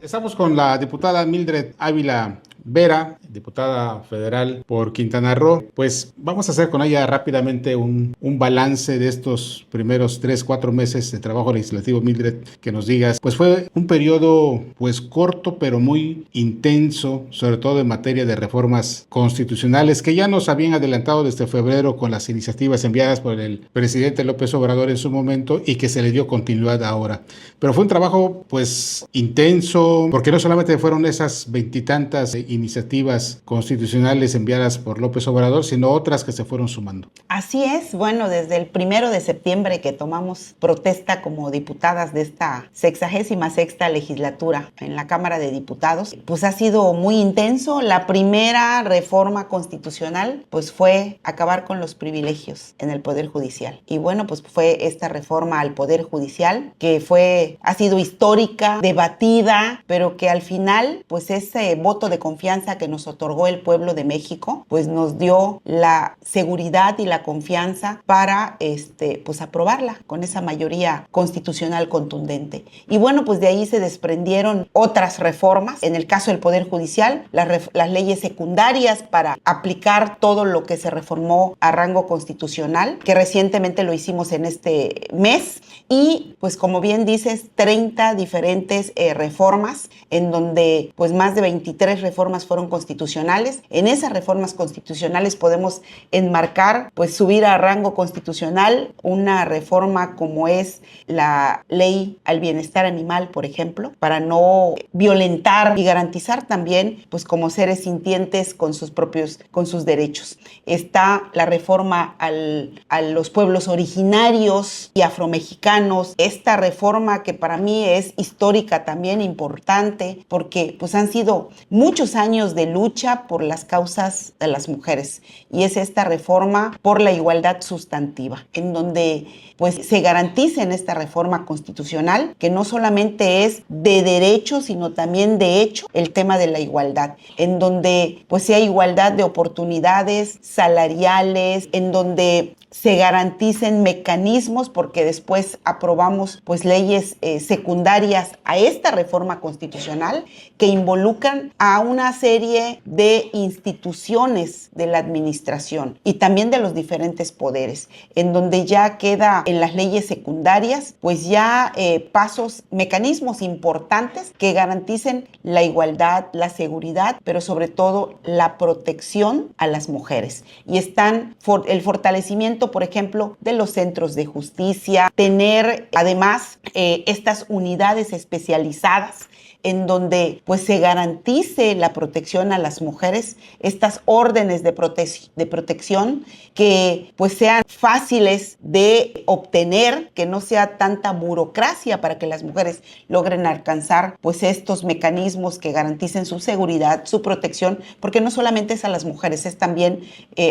Estamos con la diputada Mildred Ávila Vera, diputada federal por Quintana Roo. Pues vamos a hacer con ella rápidamente un balance de estos primeros 3, 4 meses de trabajo legislativo. Mildred, que nos digas, pues fue un periodo pues corto pero muy intenso, sobre todo en materia de reformas constitucionales que ya nos habían adelantado desde febrero con las iniciativas enviadas por el presidente López Obrador en su momento y que se le dio continuidad ahora. Pero fue un trabajo pues intenso, porque no solamente fueron esas veintitantas iniciativas constitucionales enviadas por López Obrador, sino otras que se fueron sumando. Así es, bueno, desde el 1 de septiembre que tomamos protesta como diputadas de esta 66ª legislatura en la Cámara de Diputados, pues ha sido muy intenso. La primera reforma constitucional pues fue acabar con los privilegios en el Poder Judicial. Y bueno, pues fue esta reforma al Poder Judicial que ha sido histórica, debatida, pero que al final pues ese voto de confianza que nos otorgó el pueblo de México pues nos dio la seguridad y la confianza para pues aprobarla con esa mayoría constitucional contundente. Y bueno, pues de ahí se desprendieron otras reformas. En el caso del Poder Judicial, las leyes secundarias para aplicar todo lo que se reformó a rango constitucional, que recientemente lo hicimos en este mes. Y pues como bien dices, 30 diferentes reformas, en donde pues más de 23 reformas fueron constitucionales. En esas reformas constitucionales podemos enmarcar, pues subir a rango constitucional una reforma como es la ley al bienestar animal, por ejemplo, para no violentar y garantizar también, pues como seres sintientes con sus derechos. Está la reforma a los pueblos originarios y afromexicanos. Esta reforma que para mí es histórica también, importante, porque pues han sido muchos años de lucha por las causas de las mujeres, y es esta reforma por la igualdad sustantiva, en donde pues se garantiza en esta reforma constitucional que no solamente es de derecho, sino también de hecho el tema de la igualdad, en donde pues sea igualdad de oportunidades salariales, en donde se garanticen mecanismos, porque después aprobamos pues leyes secundarias a esta reforma constitucional que involucran a una serie de instituciones de la administración y también de los diferentes poderes, en donde ya queda en las leyes secundarias pues ya mecanismos importantes que garanticen la igualdad, la seguridad, pero sobre todo la protección a las mujeres. Y están el fortalecimiento, por ejemplo, de los centros de justicia, tener además estas unidades especializadas en donde pues se garantice la protección a las mujeres, estas órdenes de protección que pues sean fáciles de obtener, que no sea tanta burocracia para que las mujeres logren alcanzar pues estos mecanismos que garanticen su seguridad, su protección, porque no solamente es a las mujeres, es también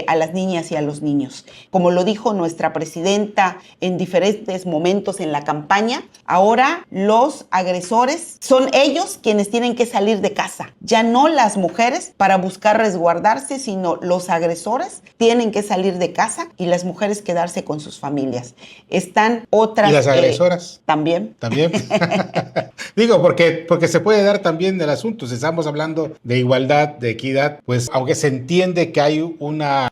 a las niñas y a los niños. Como lo dijo nuestra presidenta en diferentes momentos en la campaña, ahora los agresores son ellos quienes tienen que salir de casa, ya no las mujeres para buscar resguardarse, sino los agresores tienen que salir de casa y las mujeres quedarse con sus familias. Están otras... ¿Y las agresoras? También. También. Digo, porque se puede dar también el asunto. Si estamos hablando de igualdad, de equidad, pues aunque se entiende que hay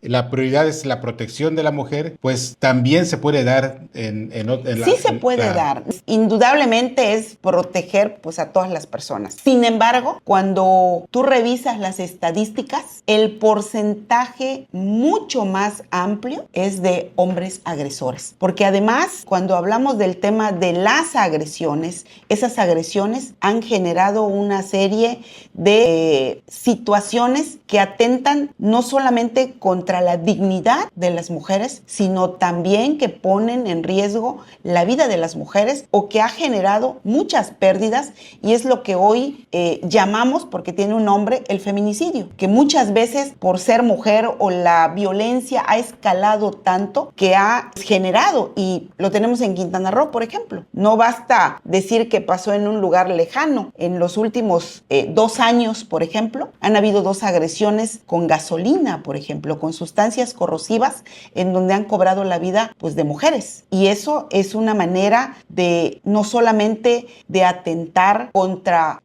la prioridad es la protección de la mujer, pues también se puede dar Sí se puede dar. Indudablemente es proteger pues a todas las personas. Sin embargo, cuando tú revisas las estadísticas, el porcentaje mucho más amplio es de hombres agresores. Porque además, cuando hablamos del tema de las agresiones, esas agresiones han generado una serie de situaciones que atentan no solamente contra la dignidad de las mujeres, sino también que ponen en riesgo la vida de las mujeres, o que ha generado muchas pérdidas, y es lo que hoy llamamos, porque tiene un nombre, el feminicidio, que muchas veces por ser mujer o la violencia ha escalado tanto que ha generado, y lo tenemos en Quintana Roo, por ejemplo. No basta decir que pasó en un lugar lejano. En los últimos 2 años, por ejemplo, han habido 2 agresiones con gasolina, por ejemplo, con sustancias corrosivas, en donde han cobrado la vida pues de mujeres. Y eso es una manera de no solamente de atentar contra contra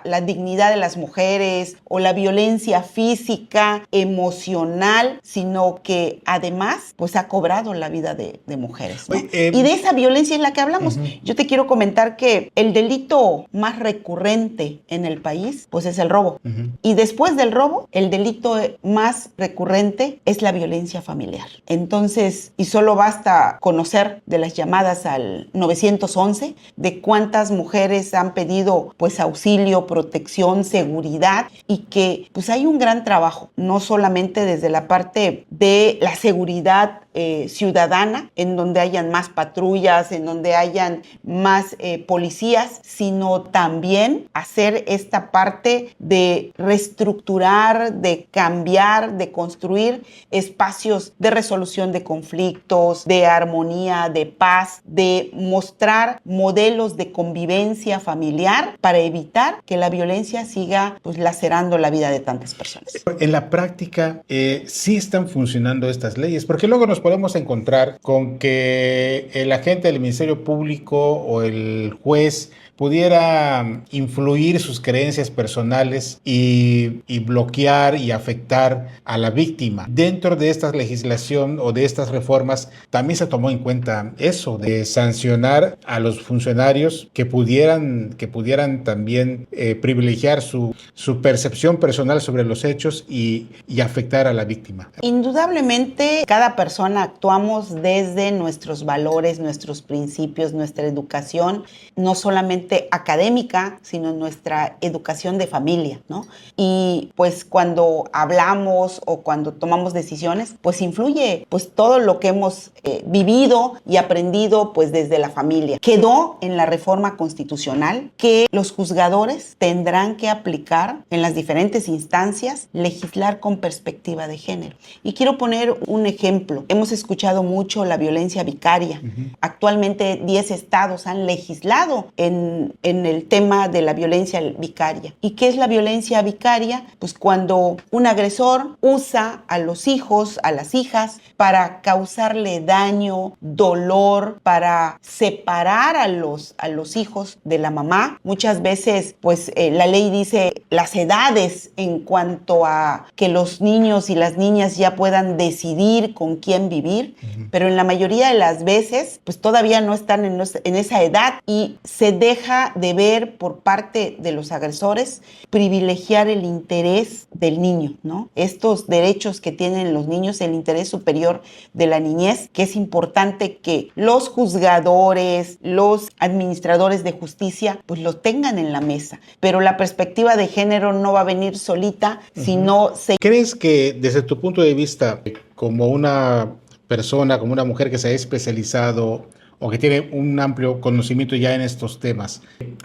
la dignidad de las mujeres o la violencia física, emocional, sino que además pues ha cobrado la vida de mujeres, ¿no? Y de esa violencia es la que hablamos. Yo te quiero comentar que el delito más recurrente en el país pues es el robo. Y después del robo, el delito más recurrente es la violencia familiar. Entonces, y solo basta conocer de las llamadas al 911, de cuántas mujeres han pedido pues auxilio, protección, seguridad, y que pues hay un gran trabajo, no solamente desde la parte de la seguridad ciudadana, en donde hayan más patrullas, en donde hayan más policías, sino también hacer esta parte de reestructurar, de cambiar, de construir espacios de resolución de conflictos, de armonía, de paz, de mostrar modelos de convivencia familiar para evitar que la violencia siga pues lacerando la vida de tantas personas. En la práctica, sí están funcionando estas leyes, porque luego nos podemos encontrar con que el agente del Ministerio Público o el juez pudiera influir sus creencias personales y bloquear y afectar a la víctima. Dentro de esta legislación o de estas reformas también se tomó en cuenta eso, de sancionar a los funcionarios que pudieran también privilegiar su percepción personal sobre los hechos y afectar a la víctima. Indudablemente, cada persona actuamos desde nuestros valores, nuestros principios, nuestra educación, no solamente académica, sino nuestra educación de familia, ¿no? Y pues cuando hablamos o cuando tomamos decisiones, pues influye pues todo lo que hemos vivido y aprendido pues desde la familia. Quedó en la reforma constitucional que los juzgadores tendrán que aplicar en las diferentes instancias, legislar con perspectiva de género. Y quiero poner un ejemplo. Hemos escuchado mucho la violencia vicaria. Actualmente 10 estados han legislado en el tema de la violencia vicaria. ¿Y qué es la violencia vicaria? Pues cuando un agresor usa a los hijos, a las hijas, para causarle daño, dolor, para separar a los hijos de la mamá. Muchas veces, pues la ley dice las edades en cuanto a que los niños y las niñas ya puedan decidir con quién vivir, pero en la mayoría de las veces, pues todavía no están en esa edad y se deja de ver por parte de los agresores privilegiar el interés del niño, ¿no? Estos derechos que tienen los niños, el interés superior de la niñez, que es importante que los juzgadores, los administradores de justicia, pues lo tengan en la mesa. Pero la perspectiva de género no va a venir solita, sino se... ¿Crees que desde tu punto de vista, como una persona, como una mujer que se ha especializado o que tiene un amplio conocimiento ya en estos temas,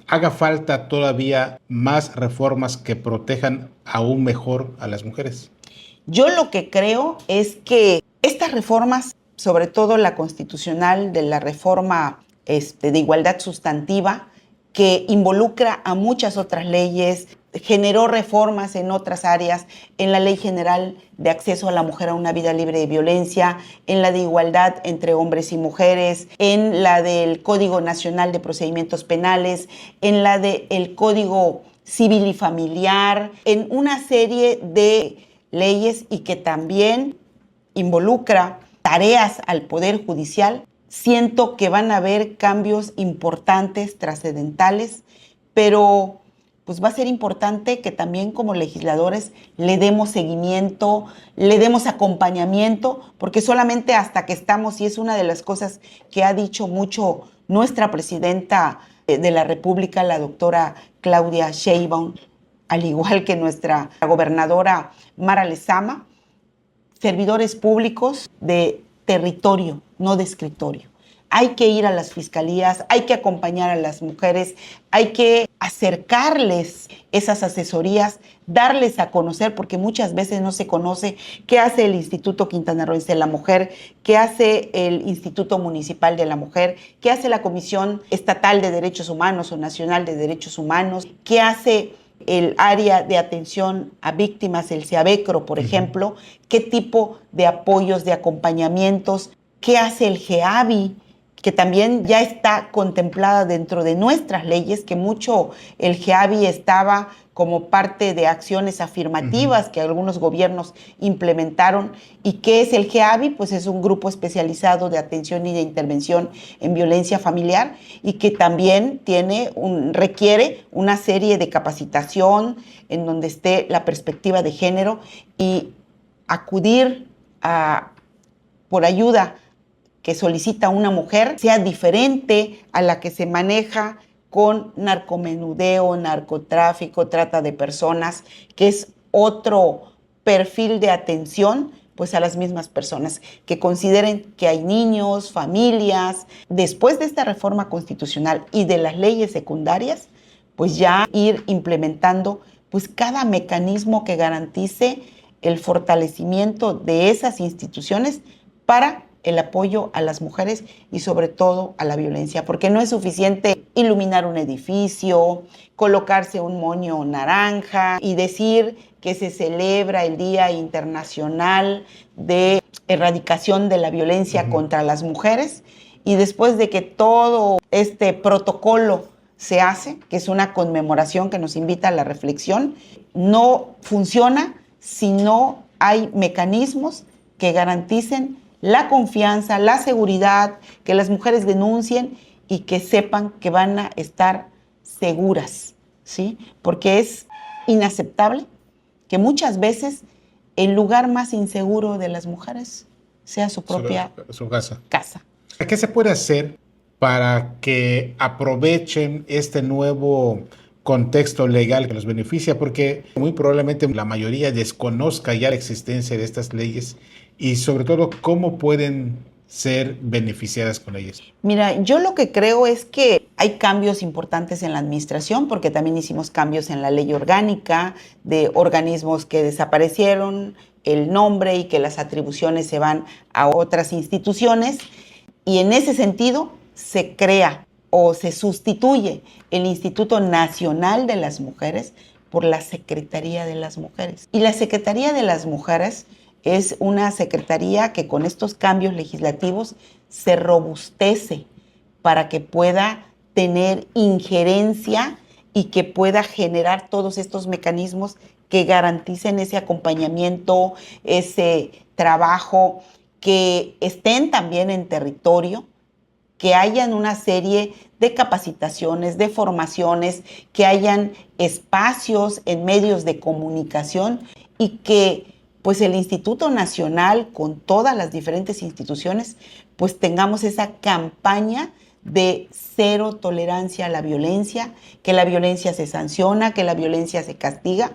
haga falta todavía más reformas que protejan aún mejor a las mujeres? Yo lo que creo es que estas reformas, sobre todo la constitucional, de la reforma de igualdad sustantiva, que involucra a muchas otras leyes, generó reformas en otras áreas, en la Ley General de Acceso a la Mujer a una Vida Libre de Violencia, en la de igualdad entre hombres y mujeres, en la del Código Nacional de Procedimientos Penales, en la del Código Civil y Familiar, en una serie de leyes y que también involucra tareas al Poder Judicial. Siento que van a haber cambios importantes, trascendentales, pero pues va a ser importante que también como legisladores le demos seguimiento, le demos acompañamiento, porque solamente hasta que estamos, y es una de las cosas que ha dicho mucho nuestra presidenta de la República, la doctora Claudia Sheinbaum, al igual que nuestra gobernadora Mara Lezama, servidores públicos de territorio, no de escritorio. Hay que ir a las fiscalías, hay que acompañar a las mujeres, hay que acercarles esas asesorías, darles a conocer, porque muchas veces no se conoce qué hace el Instituto Quintanarroense de la Mujer, qué hace el Instituto Municipal de la Mujer, qué hace la Comisión Estatal de Derechos Humanos o Nacional de Derechos Humanos, qué hace el área de atención a víctimas, el CIAVECRO, por ejemplo, qué tipo de apoyos, de acompañamientos, qué hace el GEAVI, que también ya está contemplada dentro de nuestras leyes, que mucho el GEAVI estaba como parte de acciones afirmativas que algunos gobiernos implementaron. ¿Y qué es el GEAVI? Pues es un grupo especializado de atención y de intervención en violencia familiar y que también requiere una serie de capacitación en donde esté la perspectiva de género y acudir por ayuda que solicita una mujer sea diferente a la que se maneja con narcomenudeo, narcotráfico, trata de personas, que es otro perfil de atención pues a las mismas personas, que consideren que hay niños, familias. Después de esta reforma constitucional y de las leyes secundarias, pues ya ir implementando pues cada mecanismo que garantice el fortalecimiento de esas instituciones para el apoyo a las mujeres y sobre todo a la violencia, porque no es suficiente iluminar un edificio, colocarse un moño naranja y decir que se celebra el Día Internacional de Erradicación de la Violencia contra las Mujeres, y después de que todo este protocolo se hace, que es una conmemoración que nos invita a la reflexión, no funciona si no hay mecanismos que garanticen la confianza, la seguridad, que las mujeres denuncien y que sepan que van a estar seguras, ¿sí? Porque es inaceptable que muchas veces el lugar más inseguro de las mujeres sea su propia su casa. casa. ¿Qué se puede hacer para que aprovechen este nuevo contexto legal que los beneficia? Porque muy probablemente la mayoría desconozca ya la existencia de estas leyes y sobre todo cómo pueden ser beneficiadas con ellas. Mira, yo lo que creo es que hay cambios importantes en la administración, porque también hicimos cambios en la ley orgánica de organismos que desaparecieron el nombre y que las atribuciones se van a otras instituciones, y en ese sentido se crea o se sustituye el Instituto Nacional de las Mujeres por la Secretaría de las Mujeres. Y la Secretaría de las Mujeres es una secretaría que con estos cambios legislativos se robustece para que pueda tener injerencia y que pueda generar todos estos mecanismos que garanticen ese acompañamiento, ese trabajo, que estén también en territorio, que hayan una serie de capacitaciones, de formaciones, que hayan espacios en medios de comunicación y que pues el Instituto Nacional con todas las diferentes instituciones pues tengamos esa campaña de cero tolerancia a la violencia, que la violencia se sanciona, que la violencia se castiga.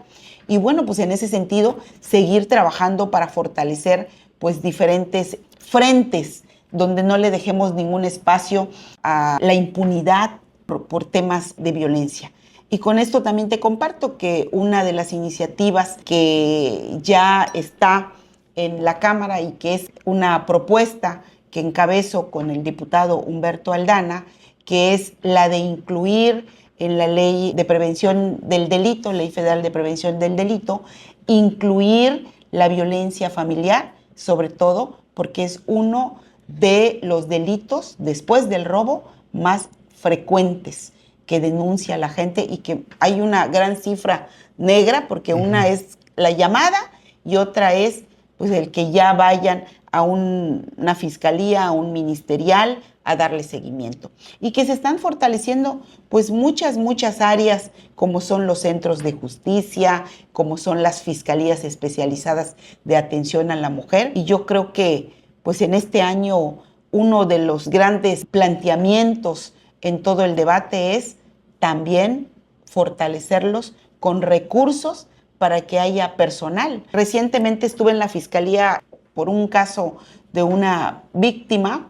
Y bueno, pues en ese sentido seguir trabajando para fortalecer pues diferentes frentes donde no le dejemos ningún espacio a la impunidad por temas de violencia. Y con esto también te comparto que una de las iniciativas que ya está en la Cámara y que es una propuesta que encabezo con el diputado Humberto Aldana, que es la de incluir en la Ley de Prevención del Delito, Ley Federal de Prevención del Delito, incluir la violencia familiar, sobre todo porque es uno de los delitos, después del robo, más frecuentes que denuncia la gente y que hay una gran cifra negra porque una es la llamada y otra es pues el que ya vayan a una fiscalía, a un ministerial a darle seguimiento. Y que se están fortaleciendo pues muchas áreas como son los centros de justicia, como son las fiscalías especializadas de atención a la mujer. Y yo creo que pues en este año uno de los grandes planteamientos en todo el debate es también fortalecerlos con recursos para que haya personal. Recientemente estuve en la fiscalía por un caso de una víctima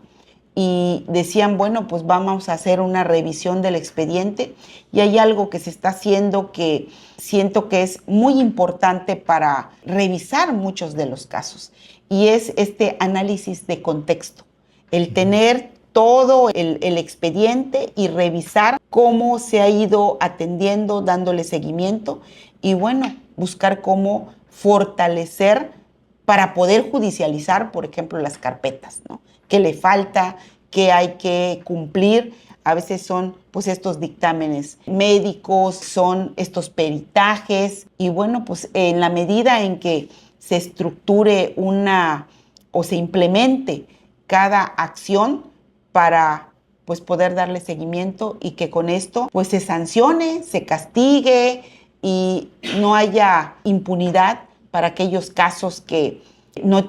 y decían, bueno, pues vamos a hacer una revisión del expediente y hay algo que se está haciendo que siento que es muy importante para revisar muchos de los casos y es este análisis de contexto, el tener todo el expediente y revisar cómo se ha ido atendiendo, dándole seguimiento y bueno, buscar cómo fortalecer para poder judicializar, por ejemplo, las carpetas, ¿no? ¿Qué le falta? que hay que cumplir. A veces son pues estos dictámenes médicos, son estos peritajes y bueno, pues en la medida en que se estructure o se implemente cada acción para pues poder darle seguimiento y que con esto pues se sancione, se castigue y no haya impunidad para aquellos casos que no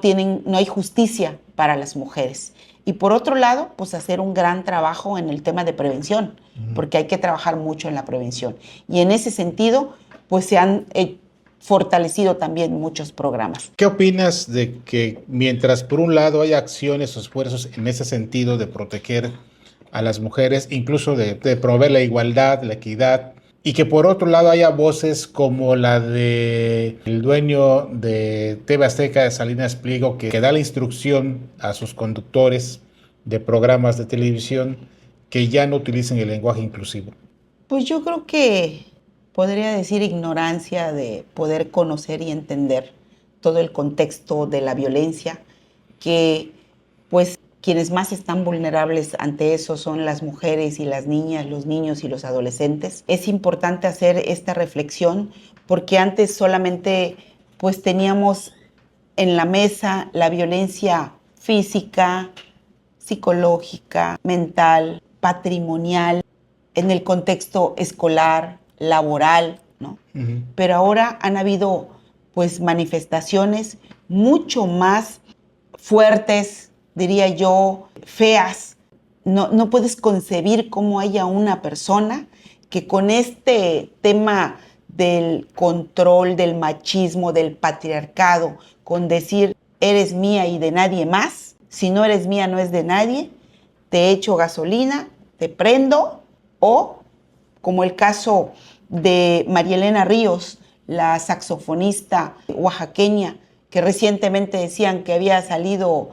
hay justicia para las mujeres. Y por otro lado, pues hacer un gran trabajo en el tema de prevención, porque hay que trabajar mucho en la prevención. Y en ese sentido, pues se han fortalecido también muchos programas. ¿Qué opinas de que mientras por un lado hay acciones o esfuerzos en ese sentido de proteger a las mujeres, incluso de promover la igualdad, la equidad, y que por otro lado haya voces como la de el dueño de TV Azteca, de Salinas Pliego, que da la instrucción a sus conductores de programas de televisión que ya no utilicen el lenguaje inclusivo? Pues yo creo que podría decir ignorancia de poder conocer y entender todo el contexto de la violencia, que pues quienes más están vulnerables ante eso son las mujeres y las niñas, los niños y los adolescentes. Es importante hacer esta reflexión porque antes solamente pues teníamos en la mesa la violencia física, psicológica, mental, patrimonial, en el contexto escolar, laboral, ¿no? Pero ahora han habido pues manifestaciones mucho más fuertes, diría yo, feas. No puedes concebir cómo haya una persona que con este tema del control, del machismo, del patriarcado, con decir eres mía y de nadie más, si no eres mía no es de nadie, te echo gasolina, te prendo, o como el caso de María Elena Ríos, la saxofonista oaxaqueña, que recientemente decían que había salido,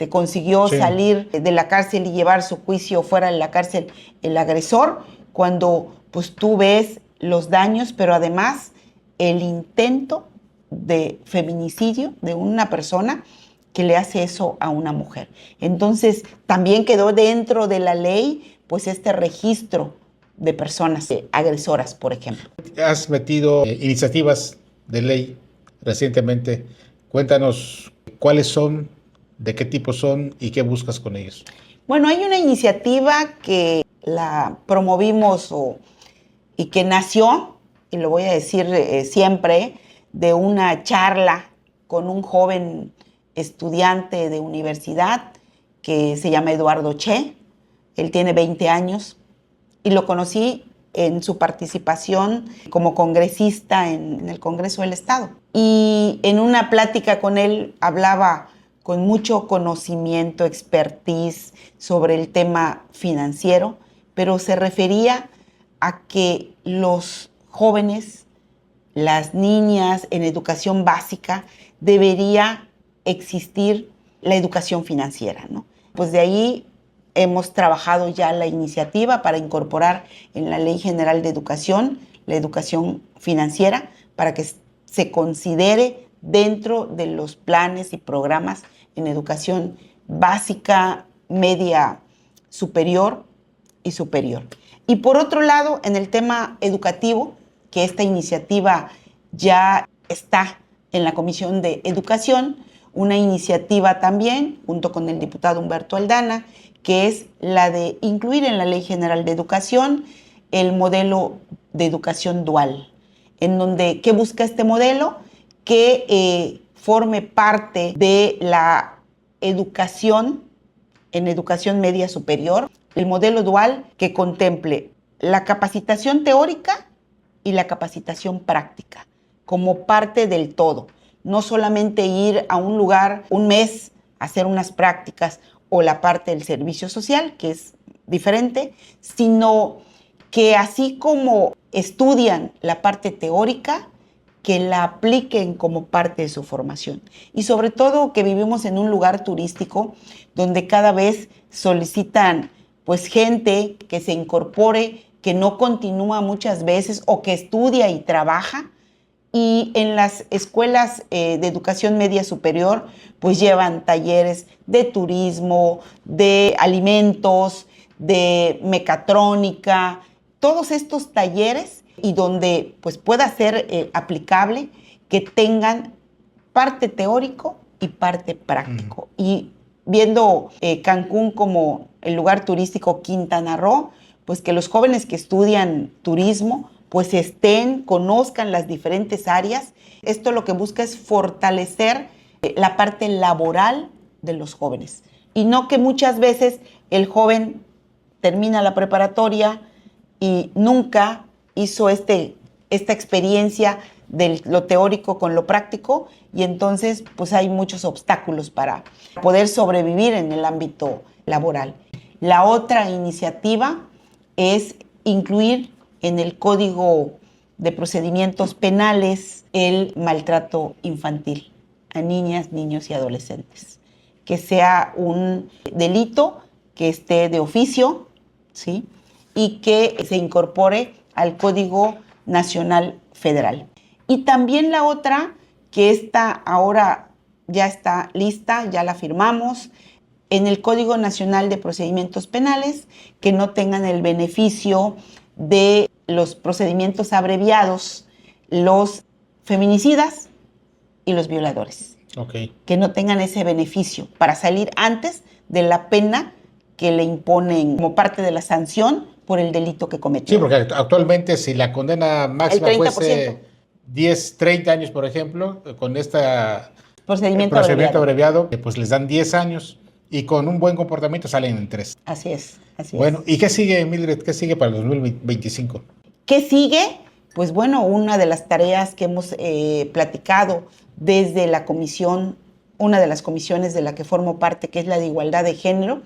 consiguió salir de la cárcel y llevar su juicio fuera de la cárcel el agresor, cuando pues tú ves los daños, pero además el intento de feminicidio de una persona que le hace eso a una mujer. Entonces, también quedó dentro de la ley pues este registro de personas agresoras, por ejemplo. Has metido iniciativas de ley recientemente. Cuéntanos cuáles son, de qué tipo son y qué buscas con ellos. Bueno, hay una iniciativa que la promovimos y que nació, y lo voy a decir siempre, de una charla con un joven estudiante de universidad que se llama Eduardo Che. Él tiene 20 años y lo conocí en su participación como congresista en el Congreso del Estado. Y en una plática con él hablaba con mucho conocimiento, expertise sobre el tema financiero, pero se refería a que los jóvenes, las niñas en educación básica, debería existir la educación financiera, ¿no? Pues de ahí hemos trabajado ya la iniciativa para incorporar en la Ley General de Educación la educación financiera para que se considere dentro de los planes y programas en educación básica, media, superior y superior. Y por otro lado, en el tema educativo, que esta iniciativa ya está en la Comisión de Educación, una iniciativa también, junto con el diputado Humberto Aldana, que es la de incluir en la Ley General de Educación el modelo de educación dual, en donde, ¿qué busca este modelo? Que forme parte de la educación en educación media superior, el modelo dual que contemple la capacitación teórica y la capacitación práctica como parte del todo. No solamente ir a un lugar un mes a hacer unas prácticas o la parte del servicio social, que es diferente, sino que así como estudian la parte teórica, que la apliquen como parte de su formación. Y sobre todo que vivimos en un lugar turístico donde cada vez solicitan pues gente que se incorpore, que no continúa muchas veces o que estudia y trabaja Y en las escuelas de educación media superior, pues llevan talleres de turismo, de alimentos, de mecatrónica, todos estos talleres y donde pues pueda ser aplicable, que tengan parte teórico y parte práctico. Y viendo Cancún como el lugar turístico Quintana Roo, pues que los jóvenes que estudian turismo pues conozcan las diferentes áreas. Esto lo que busca es fortalecer la parte laboral de los jóvenes. Y no que muchas veces el joven termina la preparatoria y nunca hizo esta experiencia de lo teórico con lo práctico, y entonces pues hay muchos obstáculos para poder sobrevivir en el ámbito laboral. La otra iniciativa es incluir en el Código de Procedimientos Penales el maltrato infantil a niñas, niños y adolescentes. Que sea un delito que esté de oficio, ¿sí? Y que se incorpore al Código Nacional Federal. Y también la otra, que esta ahora ya está lista, ya la firmamos, en el Código Nacional de Procedimientos Penales, que no tengan el beneficio de los procedimientos abreviados, los feminicidas y los violadores. Okay. Que no tengan ese beneficio para salir antes de la pena que le imponen como parte de la sanción por el delito que cometió. Sí, porque actualmente si la condena máxima fuese 10, 30 años, por ejemplo, con esta procedimiento abreviado, pues les dan 10 años y con un buen comportamiento salen en 3. Así es, así bueno, es. ¿Y qué sigue, Mildred? ¿Qué sigue para el 2025? ¿Qué sigue? Pues bueno, una de las tareas que hemos platicado desde la comisión, una de las comisiones de la que formo parte, que es la de igualdad de género,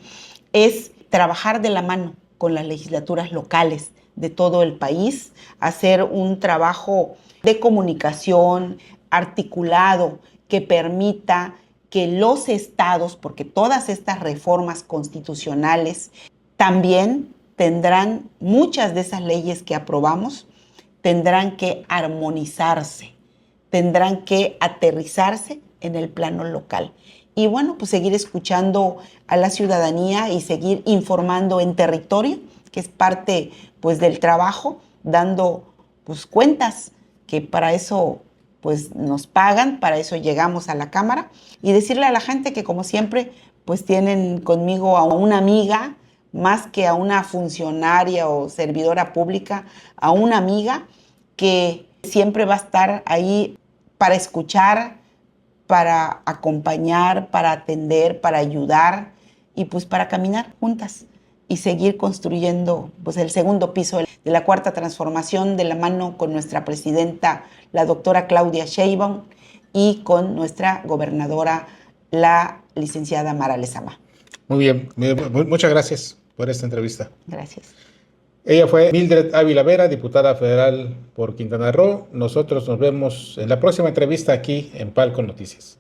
es trabajar de la mano con las legislaturas locales de todo el país, hacer un trabajo de comunicación articulado que permita que los estados, porque todas estas reformas constitucionales también tendrán, muchas de esas leyes que aprobamos, tendrán que armonizarse, tendrán que aterrizarse en el plano local. Y bueno, pues seguir escuchando a la ciudadanía y seguir informando en territorio, que es parte pues del trabajo, dando pues cuentas, que para eso pues nos pagan, para eso llegamos a la Cámara, y decirle a la gente que como siempre pues tienen conmigo a una amiga, más que a una funcionaria o servidora pública, a una amiga que siempre va a estar ahí para escuchar, para acompañar, para atender, para ayudar y pues para caminar juntas y seguir construyendo pues el segundo piso de la Cuarta Transformación de la mano con nuestra presidenta, la doctora Claudia Sheinbaum, y con nuestra gobernadora, la licenciada Mara Lezama. Muy bien, muchas gracias por esta entrevista. Gracias. Ella fue Mildred Ávila Vera, diputada federal por Quintana Roo. Nosotros nos vemos en la próxima entrevista aquí en Palco Noticias.